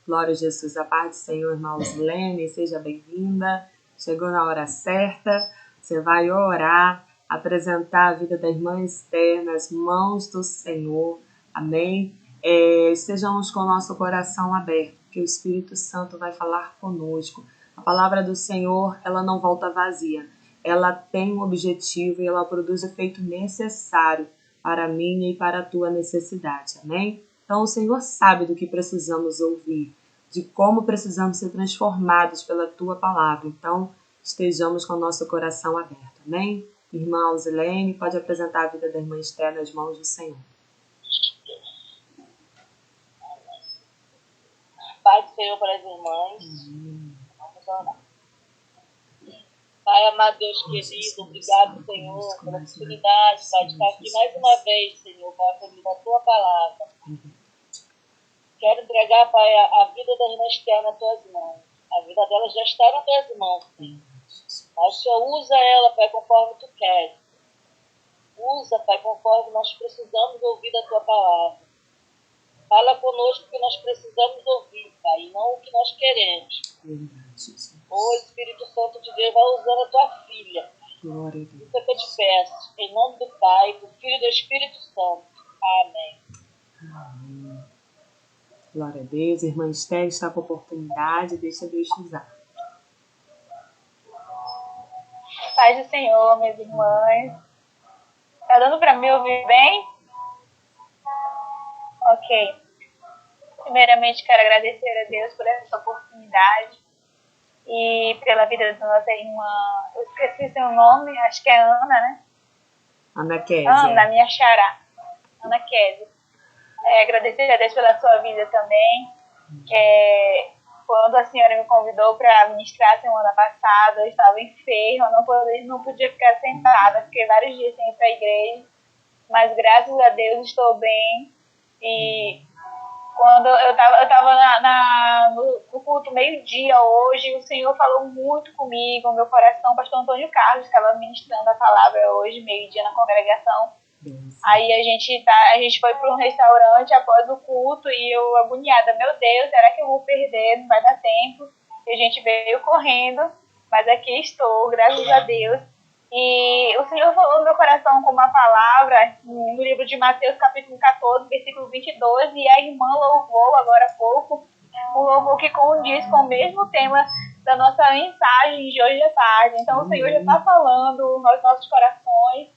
Glória a Jesus. A paz do Senhor, irmã Lene, seja bem-vinda. Chegou na hora certa. Você vai orar, apresentar a vida da irmã Esther nas mãos do Senhor. Amém? Estejamos com o nosso coração aberto, que o Espírito Santo vai falar conosco. A palavra do Senhor, ela não volta vazia. Ela tem um objetivo e ela produz o efeito necessário para a minha e para a tua necessidade. Amém? Então, o Senhor sabe do que precisamos ouvir, de como precisamos ser transformados pela tua palavra. Então, estejamos com o nosso coração aberto. Amém? Irmã Alzilene, pode apresentar a vida da irmã Esther nas mãos do Senhor. Pai do Senhor para as irmãs. Vamos orar. Pai, amado Deus querido, obrigado, Senhor, pela oportunidade, Pai, de estar aqui mais uma vez, Senhor, para ouvir a tua palavra. Quero entregar, Pai, a vida da irmã Esther nas tuas mãos. A vida dela já está nas tuas mãos. Mas o Senhor usa ela, Pai, conforme tu queres. Usa, Pai, conforme nós precisamos ouvir da tua palavra. Fala conosco o que nós precisamos ouvir, Pai, e não o que nós queremos. O Espírito Santo de Deus vai usando a tua filha. Glória a Deus. Isso é que eu te peço. Em nome do Pai, do Filho e do Espírito Santo. Amém. Amém. Glória a Deus. Irmã Esther está com oportunidade. Deixa Deus te usar. Paz do Senhor, minhas irmãs. Tá dando para me ouvir bem? Ok. Primeiramente, quero agradecer a Deus por essa oportunidade e pela vida da nossa irmã. Eu esqueci seu nome, acho que é Ana, né? Ana Kézia. Ana, minha xará. Ana Kézia. Agradecer a Deus pela sua vida também. Quando a senhora me convidou para ministrar semana passada, eu estava enferma, não podia ficar sentada, fiquei vários dias sem ir para a igreja, mas graças a Deus estou bem. E quando eu estava no culto meio-dia hoje, o Senhor falou muito comigo, o meu coração, o pastor Antônio Carlos estava ministrando a palavra hoje, meio-dia na congregação. Aí a gente foi para um restaurante após o culto e eu agoniada, meu Deus, será que eu vou perder? Não vai dar tempo. E a gente veio correndo, mas aqui estou, graças a Deus. E o Senhor falou no meu coração com uma palavra no livro de Mateus, capítulo 14, versículo 22, e a irmã louvou agora há pouco, um louvor que condiz com o mesmo tema da nossa mensagem de hoje à tarde. Então o Senhor já está falando nos nossos corações.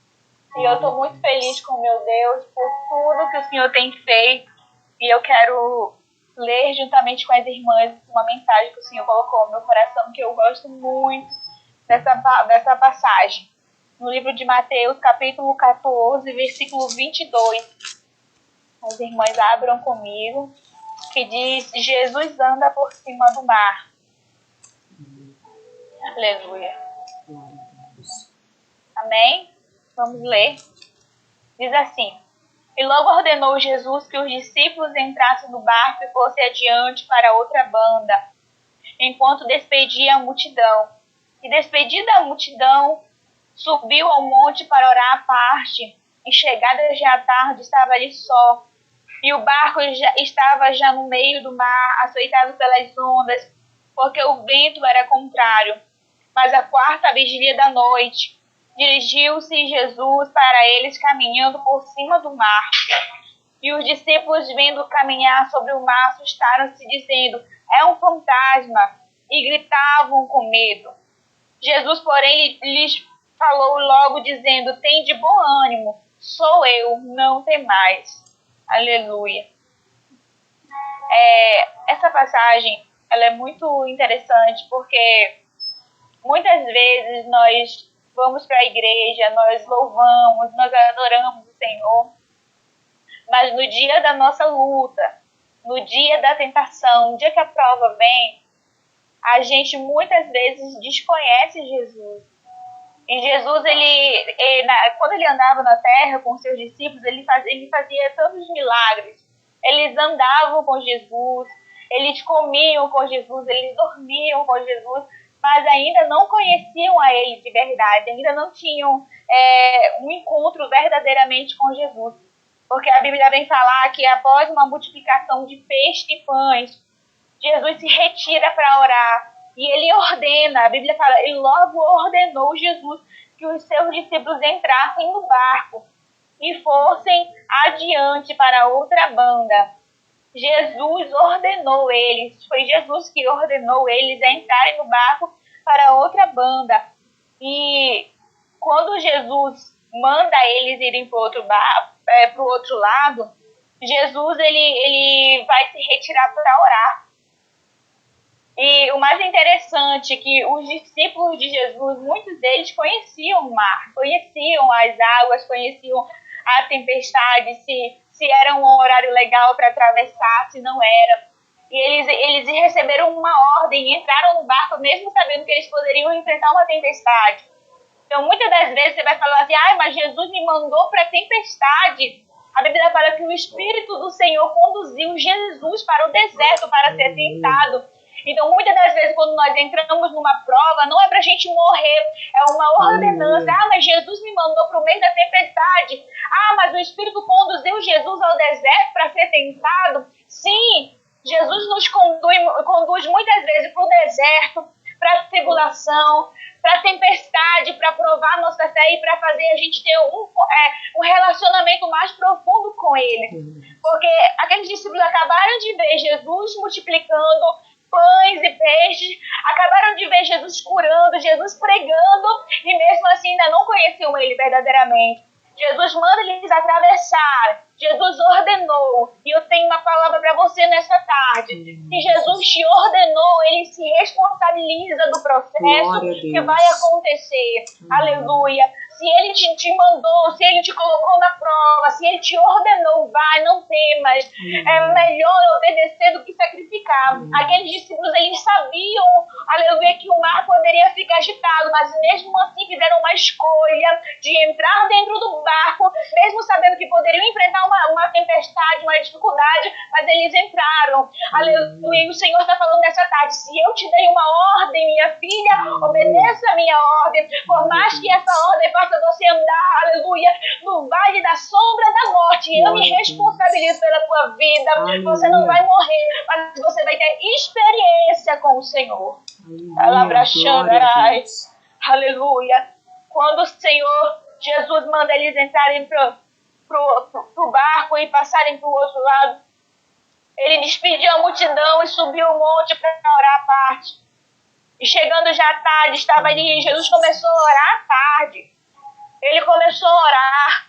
E eu estou muito feliz com meu Deus por tudo que o Senhor tem feito. E eu quero ler juntamente com as irmãs uma mensagem que o Senhor colocou no meu coração, que eu gosto muito dessa passagem. No livro de Mateus, capítulo 14, versículo 22. As irmãs abram comigo, que diz: Jesus anda por cima do mar. Aleluia. Amém? Vamos ler. Diz assim: E logo ordenou Jesus que os discípulos entrassem no barco e fossem adiante para outra banda, enquanto despedia a multidão. E despedida a multidão, subiu ao monte para orar à parte. E chegada já a tarde, estava ali só. E o barco estava já no meio do mar, açoitado pelas ondas, porque o vento era contrário. Mas à quarta vigília da noite, dirigiu-se Jesus para eles caminhando por cima do mar. E os discípulos, vendo caminhar sobre o mar, assustaram-se, dizendo: é um fantasma, e gritavam com medo. Jesus, porém, lhes falou logo, dizendo: tende bom ânimo, sou eu, não temais. Aleluia. Essa passagem ela é muito interessante, porque muitas vezes nós vamos para a igreja, nós louvamos, nós adoramos o Senhor, mas no dia da nossa luta, no dia da tentação, no dia que a prova vem, a gente muitas vezes desconhece Jesus. E Jesus, quando ele andava na terra com seus discípulos, ele fazia tantos milagres. Eles andavam com Jesus, eles comiam com Jesus, eles dormiam com Jesus, mas ainda não conheciam a ele de verdade, ainda não tinham um encontro verdadeiramente com Jesus. Porque a Bíblia vem falar que após uma multiplicação de peixe e pães, Jesus se retira para orar e ele ordena, a Bíblia fala, ele logo ordenou Jesus que os seus discípulos entrassem no barco e fossem adiante para outra banda. Jesus ordenou eles, foi Jesus que ordenou eles a entrarem no barco para outra banda. E quando Jesus manda eles irem para o outro lado, Jesus ele vai se retirar para orar. E o mais interessante é que os discípulos de Jesus, muitos deles conheciam o mar, conheciam as águas, conheciam a tempestade, se era um horário legal para atravessar, se não era. E eles receberam uma ordem e entraram no barco mesmo sabendo que eles poderiam enfrentar uma tempestade. Então, muitas das vezes você vai falar assim, mas Jesus me mandou para a tempestade. A Bíblia fala que o Espírito do Senhor conduziu Jesus para o deserto para ser tentado. Então, muitas das vezes, quando nós entramos numa prova, não é para a gente morrer, é uma ordenança. Mas Jesus me mandou para o meio da tempestade. Mas o Espírito conduziu Jesus ao deserto para ser tentado. Sim, Jesus nos conduz muitas vezes para o deserto, para a tribulação, para a tempestade, para provar nossa fé e para fazer a gente ter um relacionamento mais profundo com Ele. Porque aqueles discípulos acabaram de ver Jesus multiplicando pães e peixes, acabaram de ver Jesus curando, Jesus pregando, e mesmo assim ainda não conheciam Ele verdadeiramente. Jesus manda eles atravessar, Jesus ordenou, e eu tenho uma palavra para você nessa tarde. Se Jesus te ordenou, Ele se responsabiliza do processo que vai acontecer. Aleluia. Se Ele te mandou, se Ele te colocou na prova, se Ele te ordenou, vai, não temas. É melhor obedecer do que sacrificar. Aqueles discípulos, eles sabiam, aleluia, que o mar poderia ficar agitado, mas mesmo assim fizeram uma escolha de entrar dentro do barco, mesmo sabendo que poderiam enfrentar uma tempestade, uma dificuldade, mas eles entraram. Aleluia. E o Senhor está falando nessa tarde, se eu te dei uma ordem, minha filha, obedeça a minha ordem, por mais que essa ordem faça você andar, aleluia, no vale da sombra da morte, eu me responsabilizo pela tua vida. Você não vai morrer, mas você vai ter experiência com o Senhor. Aleluia. Quando o Senhor Jesus manda eles entrarem pro barco e passarem pro outro lado, ele despediu a multidão e subiu o monte para orar à parte. E chegando já à tarde, estava ali, Jesus começou a orar à tarde. Ele começou a orar,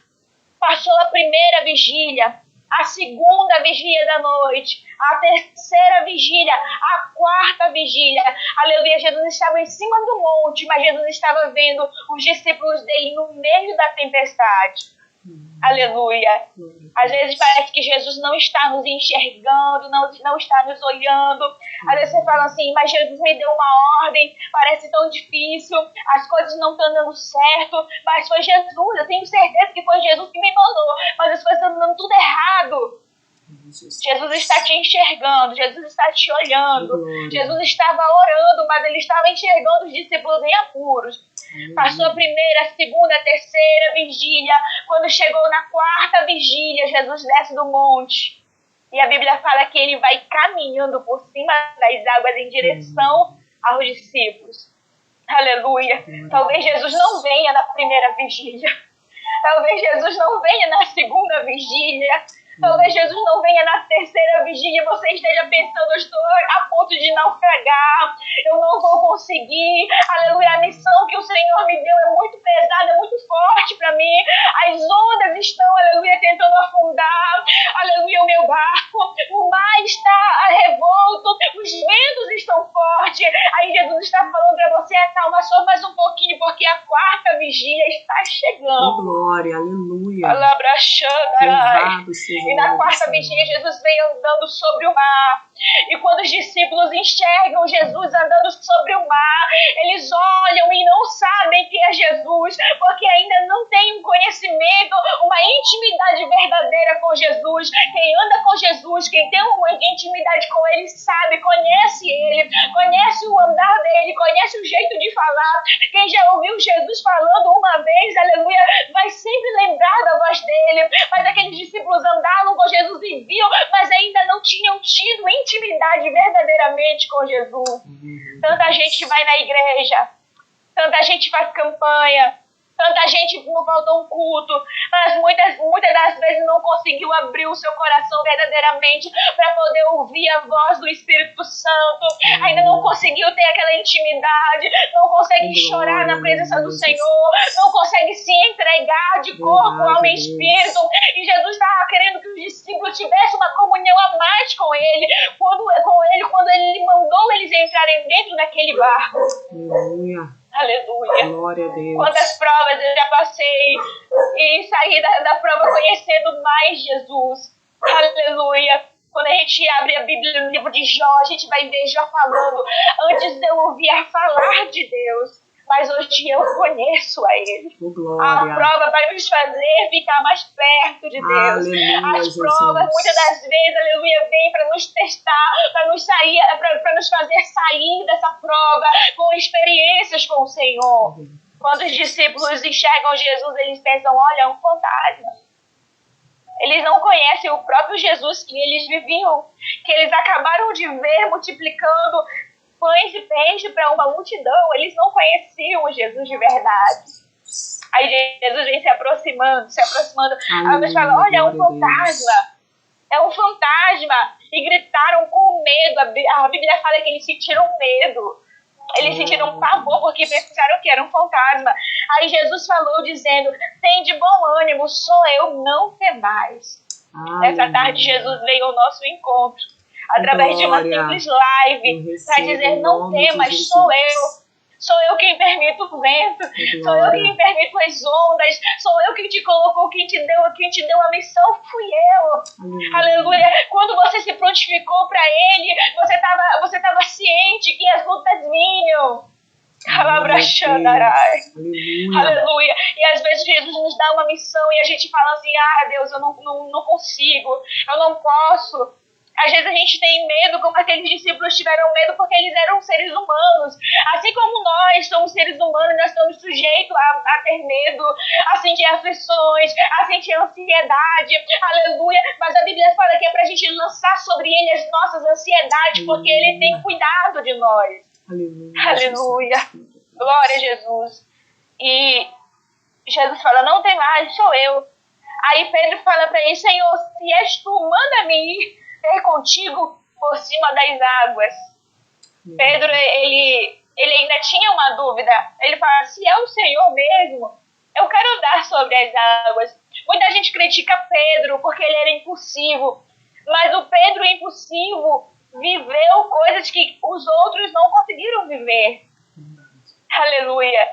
passou a primeira vigília, a segunda vigília da noite, a terceira vigília, a quarta vigília. Aleluia, Jesus estava em cima do monte, mas Jesus estava vendo os discípulos dele no meio da tempestade. Aleluia. Às vezes parece que Jesus não está nos enxergando, não está nos olhando. Às vezes você fala assim, mas Jesus me deu uma ordem, parece tão difícil, as coisas não estão dando certo, mas foi Jesus, eu tenho certeza que foi Jesus que me mandou, mas as coisas estão dando tudo errado. Jesus está te enxergando, Jesus está te olhando. Jesus estava orando, mas ele estava enxergando os discípulos em apuros. Passou a primeira, a segunda, a terceira vigília. Quando chegou na quarta vigília, Jesus desce do monte. E a Bíblia fala que ele vai caminhando por cima das águas em direção aos discípulos. Aleluia. Talvez Jesus não venha na primeira vigília. Talvez Jesus não venha na segunda vigília. Talvez Jesus não venha na terceira vigília e você esteja pensando, eu estou a ponto de naufragar, eu não vou conseguir, aleluia, a missão que o Senhor me deu é muito pesada, é muito forte para mim, as ondas estão, aleluia, tentando afundar, aleluia, o meu barco, o mar está revolto, os ventos estão fortes, aí Jesus está falando para você, acalma só mais um pouquinho, porque a quarta vigília está chegando. Glória, aleluia. Louvado seja. E na quarta vigília, Jesus vem andando sobre o mar. E quando os discípulos enxergam Jesus andando sobre o mar, eles olham e não sabem que é Jesus, porque ainda não tem um conhecimento, uma intimidade verdadeira com Jesus. Quem anda com Jesus, quem tem uma intimidade com Ele, sabe, conhece Ele, conhece o andar dele, conhece o jeito de falar. Quem já ouviu Jesus falando uma vez, aleluia, vai sempre lembrar da voz dele. Mas aqueles discípulos andavam com Jesus e viam, mas ainda não tinham tido intimidade intimidade verdadeiramente com Jesus. Tanta gente vai na igreja, tanta gente faz campanha, tanta gente não faltou um culto, mas muitas das vezes não conseguiu abrir o seu coração verdadeiramente para poder ouvir a voz do Espírito Santo, ainda não conseguiu ter aquela intimidade, não consegue chorar na presença do Senhor, não consegue se entregar de corpo, alma e espírito. E Jesus estava querendo que os discípulos tivessem uma comunhão a mais com Ele, quando Ele mandou eles entrarem dentro daquele barco. Aleluia. Aleluia. Glória a Deus. Quantas provas eu já passei e saí da prova conhecendo mais Jesus. Aleluia. Quando a gente abre a Bíblia no livro de Jó, a gente vai ver Jó falando: antes eu ouvia falar de Deus, mas hoje eu conheço a Ele. Glória. A prova vai nos fazer ficar mais perto de Deus. Aleluia, as provas, Jesus. muitas das vezes, aleluia, vem para nos testar, para nos fazer sair dessa prova com experiências com o Senhor. Quando os discípulos enxergam Jesus, eles pensam: olha, é um fantasma. Eles não conhecem o próprio Jesus que eles viviam, que eles acabaram de ver multiplicando pães e peixes para uma multidão. Eles não conheciam o Jesus de verdade. Aí Jesus vem se aproximando. Aí eles falam: olha, é um fantasma. É um fantasma. E gritaram com medo. A Bíblia fala que eles sentiram medo. Eles sentiram pavor porque pensaram que era um fantasma. Aí Jesus falou dizendo: tem de bom ânimo, sou eu, não temais. Essa tarde Jesus veio ao nosso encontro através de uma simples live para dizer: não temas, sou eu. Sou eu quem permito o vento, sou eu quem permito as ondas, sou eu quem te colocou, quem te deu a missão, fui eu. Aleluia. Quando você se prontificou para Ele, você tava ciente que as lutas vinham. Aleluia. E às vezes Jesus nos dá uma missão e a gente fala assim: ah, Deus, eu não consigo, eu não posso. Às vezes a gente tem medo, como aqueles discípulos tiveram medo porque eles eram seres humanos. Assim como nós somos seres humanos, nós estamos sujeitos a ter medo, a sentir aflições, a sentir ansiedade. Aleluia. Mas a Bíblia fala que é para a gente lançar sobre Ele as nossas ansiedades, porque Ele tem cuidado de nós. Aleluia. Aleluia. Glória a Jesus. E Jesus fala: não tem mais, sou eu. Aí Pedro fala para ele: Senhor, se és tu, manda-me ir contigo por cima das águas. Pedro, ele ainda tinha uma dúvida. Ele fala: se é o Senhor mesmo, eu quero andar sobre as águas. Muita gente critica Pedro porque ele era impulsivo, mas o Pedro impulsivo viveu coisas que os outros não conseguiram viver. Aleluia.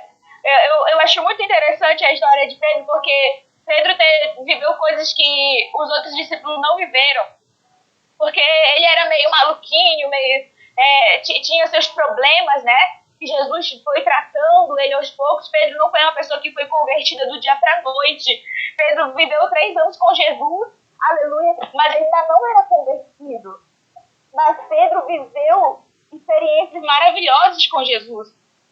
Eu acho muito interessante a história de Pedro, porque Pedro viveu coisas que os outros discípulos não viveram. Porque ele era meio maluquinho, tinha seus problemas, né? Que Jesus foi tratando ele aos poucos. Pedro não foi uma pessoa que foi convertida do dia para a noite. Pedro viveu 3 anos com Jesus, aleluia, mas ele ainda não era convertido. Mas Pedro viveu experiências maravilhosas com Jesus.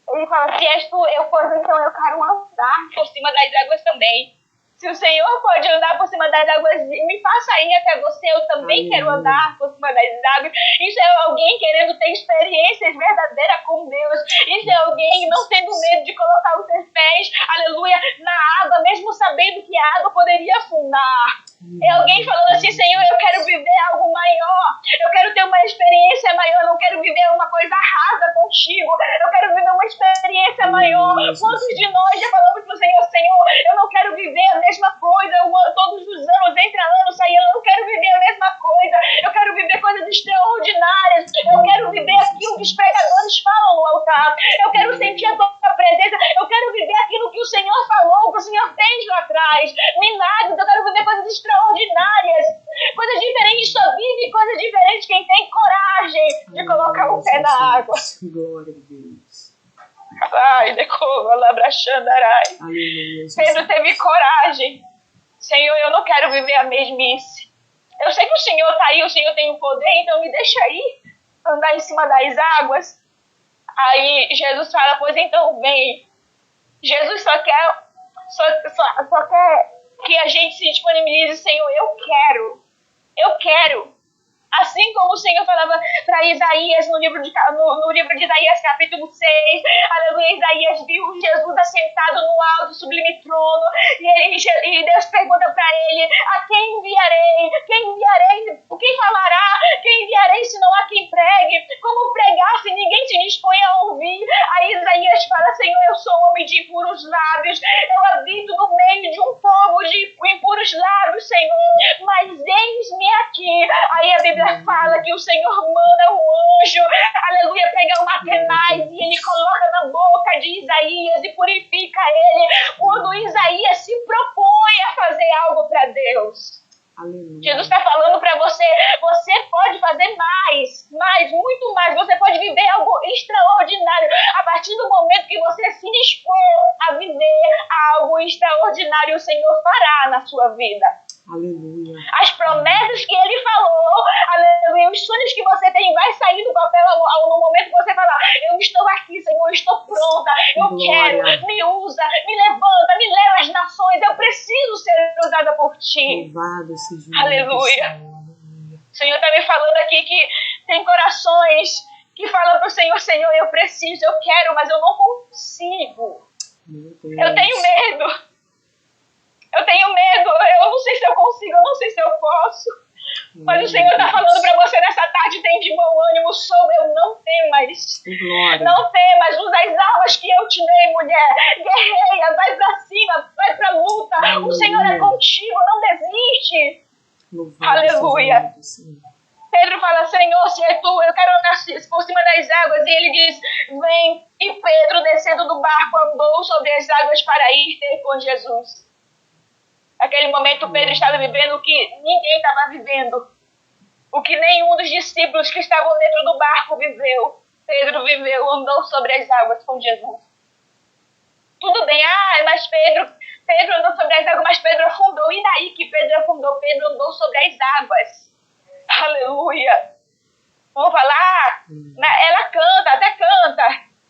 Ele fala: se és tu, então eu quero andar por cima das águas também. Se o Senhor pode andar por cima das águas, me faça ir até você, eu também quero andar por cima das águas. Isso é alguém querendo ter experiências verdadeiras com Deus. Isso é alguém não tendo medo de colocar os seus pés, aleluia, na água, mesmo sabendo que a água poderia afundar. É alguém falando assim: Senhor, eu quero viver algo maior, eu quero ter uma experiência maior, eu não quero viver uma coisa rasa contigo, eu quero viver uma experiência maior. Quantos de nós já falamos pro Senhor: Senhor, eu não quero viver a mesma coisa, todos os anos, entra ano, sai ano, eu não quero viver a mesma coisa, eu quero viver coisas extraordinárias, eu quero viver aquilo que os pregadores falam no altar, eu quero sentir a tua presença, eu quero viver aquilo que o Senhor falou, que o Senhor fez lá atrás, milagres, eu quero viver coisas extraordinárias, coisas diferentes. Só vive coisas diferentes quem tem coragem de colocar o pé na água. Glória a Deus. Ai, decova, labrachandarai. Pedro teve coragem. Senhor, eu não quero viver a mesmice. Eu sei que o Senhor está aí, o Senhor tem o poder, então me deixa aí andar em cima das águas. Aí Jesus fala: pois então vem. Jesus só quer que a gente se disponibilize: Senhor, eu quero. Assim como o Senhor falava para Isaías no livro de Isaías capítulo 6, aleluia, Isaías viu Jesus assentado no alto sublime trono, e Deus pergunta para ele: a quem enviarei? Quem enviarei? Quem falará? Quem enviarei se não há quem pregue? Como pregar se ninguém se dispõe a ouvir? Aí Isaías fala: Senhor, eu sou um homem de impuros lábios, eu habito no meio de um povo de impuros lábios, Senhor, mas eis-me aqui. Aí a Bíblia fala que o Senhor manda o anjo, aleluia, pegar uma tenaz e ele coloca na boca de Isaías e purifica ele. Quando Isaías se propõe a fazer algo para Deus, Aleluia. Jesus está falando para você: você pode fazer mais, muito mais. Você pode viver algo extraordinário a partir do momento que você se dispor a viver algo extraordinário. O Senhor fará na sua vida. Aleluia. As promessas que ele falou, aleluia, os sonhos que você tem, vai sair do papel no momento que você falar: eu estou aqui, Senhor, eu estou pronta, eu Glória. quero, me usa, me levanta, me leva às nações, eu preciso ser usada por ti. Louvado seja o Aleluia. nome do Senhor. O Senhor está me falando aqui que tem corações que falam para o Senhor: Senhor, eu preciso, eu quero, mas eu não consigo. Meu Deus. Eu tenho medo. Eu tenho medo. Eu não sei se eu consigo, eu não sei se eu posso. Mas o Senhor está falando para você nessa tarde: tem de bom ânimo, sou eu, não temas. Glória. Não temas, usa as armas que eu te dei, mulher. Guerreia, vai para cima, vai para a luta. Aleluia. O Senhor é contigo, não desiste. Louvado Aleluia. seja o nome do Senhor. Pedro fala: Senhor, se é tu, eu quero andar por cima das águas. E ele diz: vem. E Pedro, descendo do barco, andou sobre as águas para ir ter com Jesus. Naquele momento, Pedro estava vivendo o que ninguém estava vivendo. O que nenhum dos discípulos que estavam dentro do barco viveu. Pedro viveu, andou sobre as águas com Jesus. Tudo bem, mas Pedro andou sobre as águas, mas Pedro afundou. E daí que Pedro afundou? Pedro andou sobre as águas. Aleluia. Vamos falar? Ela canta, até canta,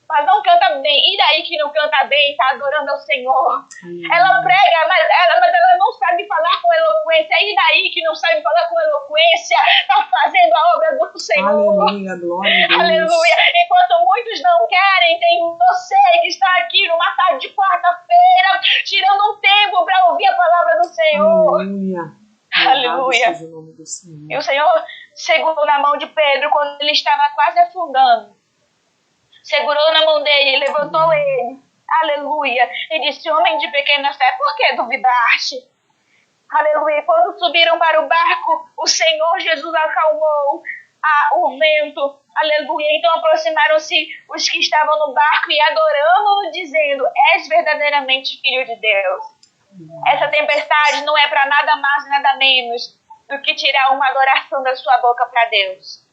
mas não canta bem. E daí que não canta bem, está adorando ao Senhor. Ela prega, mas ela não sabe falar com eloquência. E daí que não sabe falar com eloquência, está fazendo a obra do Senhor. Aleluia, glória a Deus. Aleluia. Enquanto muitos não querem, tem você que está aqui numa tarde de quarta-feira, tirando um tempo para ouvir a palavra do Senhor. Aleluia. Aleluia. Seja o nome do Senhor. E o Senhor segurou na mão de Pedro quando ele estava quase afundando. Segurou na mão dele, levantou ele. Aleluia. E disse: homem de pequena fé, por que duvidaste? Aleluia. Quando subiram para o barco, o Senhor Jesus acalmou o vento. Aleluia. Então aproximaram-se os que estavam no barco e adorando-no, dizendo: és verdadeiramente filho de Deus. Essa tempestade não é para nada mais e nada menos do que tirar uma adoração da sua boca para Deus.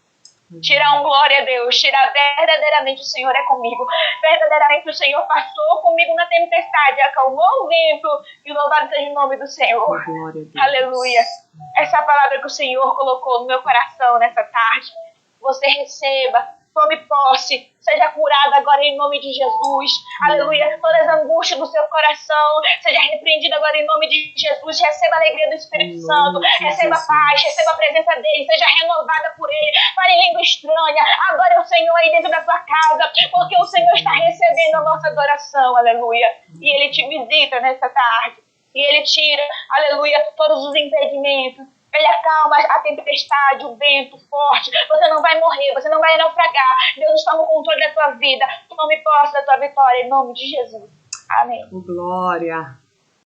Tirar um glória a Deus, tirar verdadeiramente: o Senhor é comigo, verdadeiramente o Senhor passou comigo na tempestade, acalmou o vento, e louvado seja o nome do Senhor. Glória a Deus. Aleluia. Essa palavra que o Senhor colocou no meu coração nessa tarde, você receba, tome posse, seja curada agora em nome de Jesus. Aleluia. Todas as angústias do seu coração, seja repreendida agora em nome de Jesus. Receba a alegria do Espírito Santo, receba a paz, receba a presença dele, seja renovada por ele. Fale em língua estranha, adore o Senhor aí dentro da sua casa, porque o Senhor está recebendo a nossa adoração. Aleluia. E ele te visita nessa tarde, e ele tira, aleluia, todos os impedimentos. Ele acalma a tempestade, o vento forte. Você não vai morrer, você não vai naufragar. Deus está no controle da tua vida. Tome posse da tua vitória em nome de Jesus. Amém. Glória.